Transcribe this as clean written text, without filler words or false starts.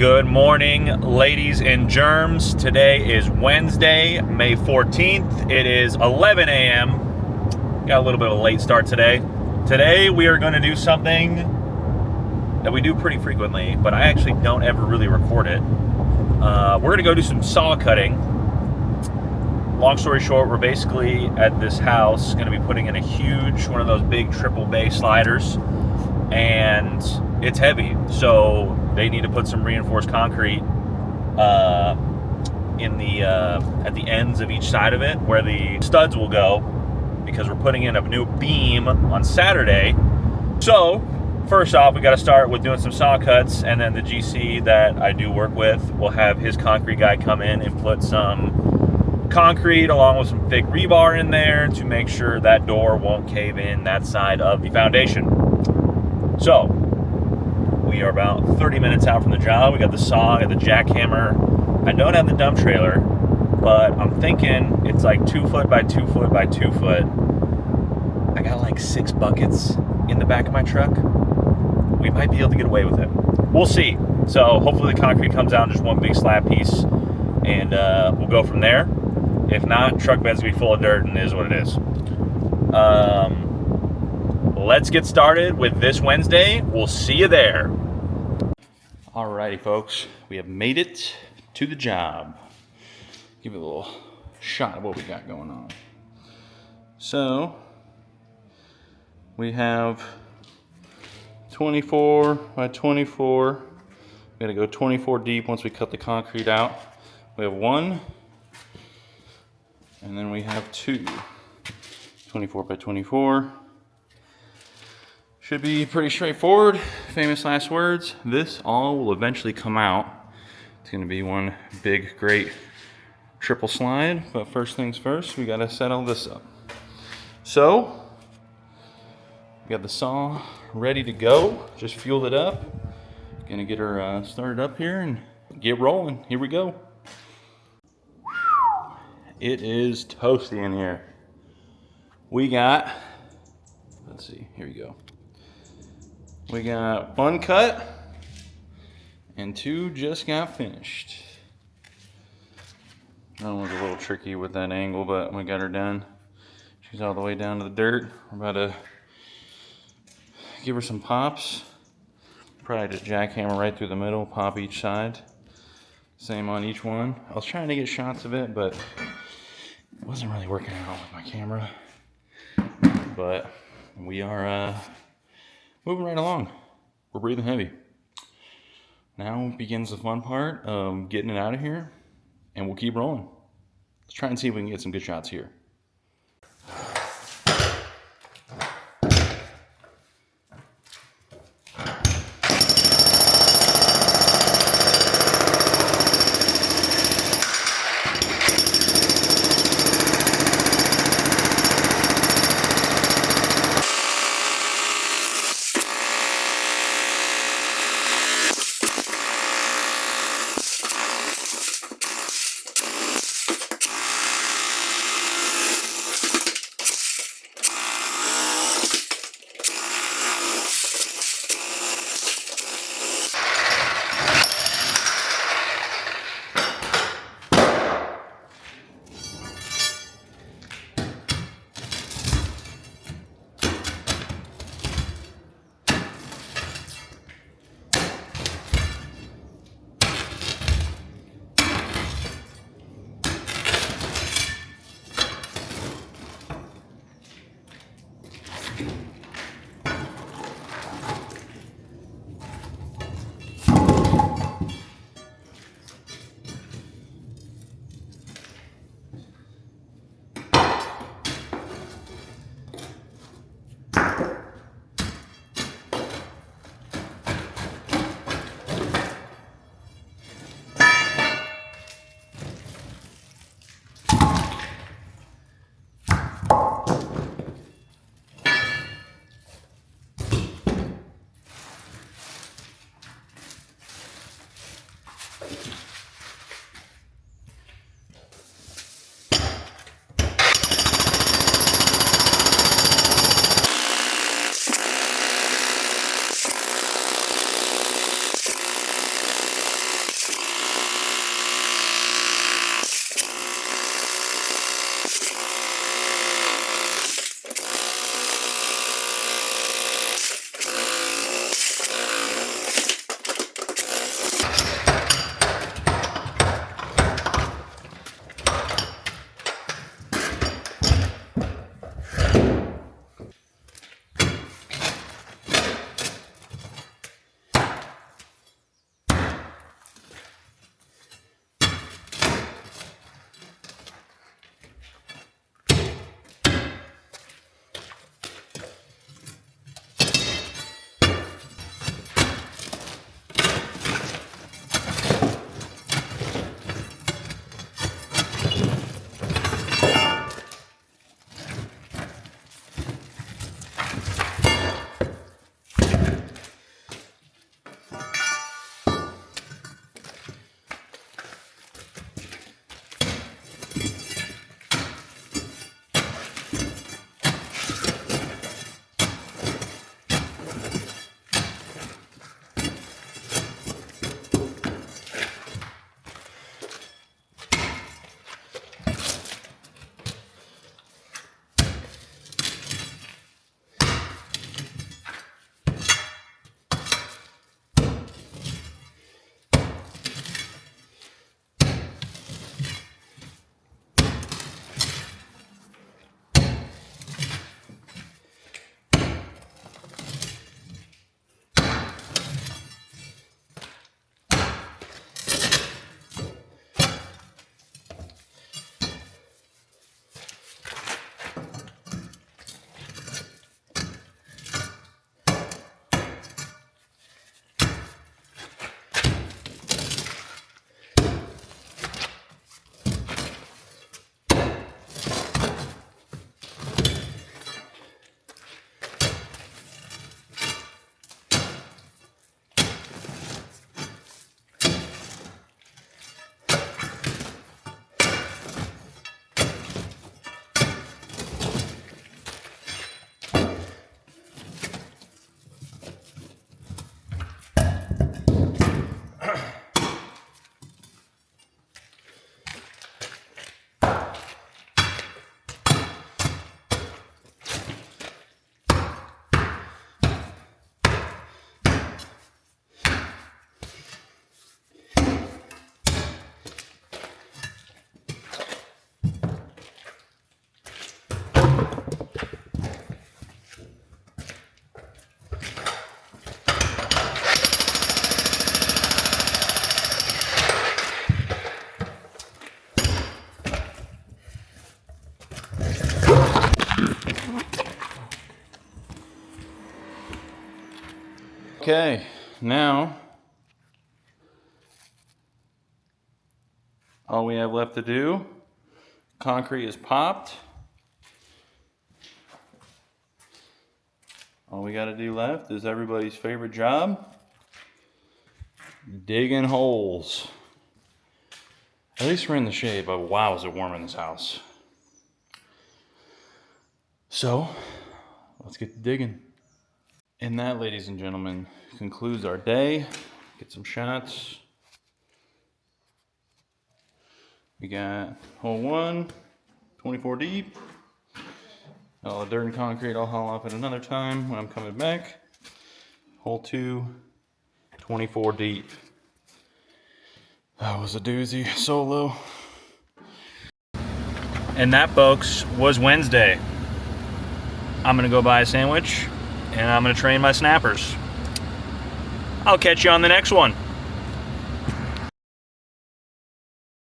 Good morning, ladies and germs. Today is Wednesday, May 14th. It is 11 a.m. Got a little bit of a late start today. Today we are going to do something that we do pretty frequently, but I actually don't ever really record it. We're going to go do some saw cutting. Long story short, we're basically at this house going to be putting in a huge, one of those big triple bay sliders, and it's heavy, so they need to put some reinforced concrete at the ends of each side of it where the studs will go, because we're putting in a new beam on Saturday. So first off, we got to start with doing some saw cuts, and then the GC that I do work with will have his concrete guy come in and put some concrete along with some thick rebar in there to make sure that door won't cave in that side of the foundation. So we are about 30 minutes out from the job. We got the saw, I got the jackhammer. I don't have the dump trailer, but I'm thinking it's like 2 foot by 2 foot by 2 foot. I got like 6 buckets in the back of my truck. We might be able to get away with it. We'll see. So hopefully the concrete comes out in just one big slab piece, and we'll go from there. If not, truck bed's gonna be full of dirt, and it is what it is. Let's get started with this Wednesday. We'll see you there. Alrighty, folks, we have made it to the job. Give you a little shot of what we got going on. So we have 24 by 24. We gotta go 24 deep once we cut the concrete out. We have 1, and then we have 2. 24 by 24. Should be pretty straightforward. Famous last words. This all will eventually come out. It's gonna be one big, great triple slide. But first things first, we gotta set all this up. So, we got the saw ready to go. Just fueled it up. Gonna get her started up here and get rolling. Here we go. It is toasty in here. We got, let's see, here we go. We got 1 cut, and 2 just got finished. That one was a little tricky with that angle, but we got her done. She's all the way down to the dirt. We're about to give her some pops. Probably just jackhammer right through the middle, pop each side. Same on each one. I was trying to get shots of it, but it wasn't really working out with my camera. But we are moving right along. We're breathing heavy. Now begins the fun part of getting it out of here, and we'll keep rolling. Let's try and see if we can get some good shots here. Okay, now all we have left to do, concrete is popped. All we got to do left is everybody's favorite job, digging holes. At least we're in the shade, but wow, is it warm in this house. So, let's get to digging. And that, ladies and gentlemen, concludes our day. Get some shots. We got hole 1, 24 deep. All the dirt and concrete I'll haul off at another time when I'm coming back. Hole 2, 24 deep. That was a doozy, solo. And that, folks, was Wednesday. I'm gonna go buy a sandwich and I'm gonna train my snappers. I'll catch you on the next one.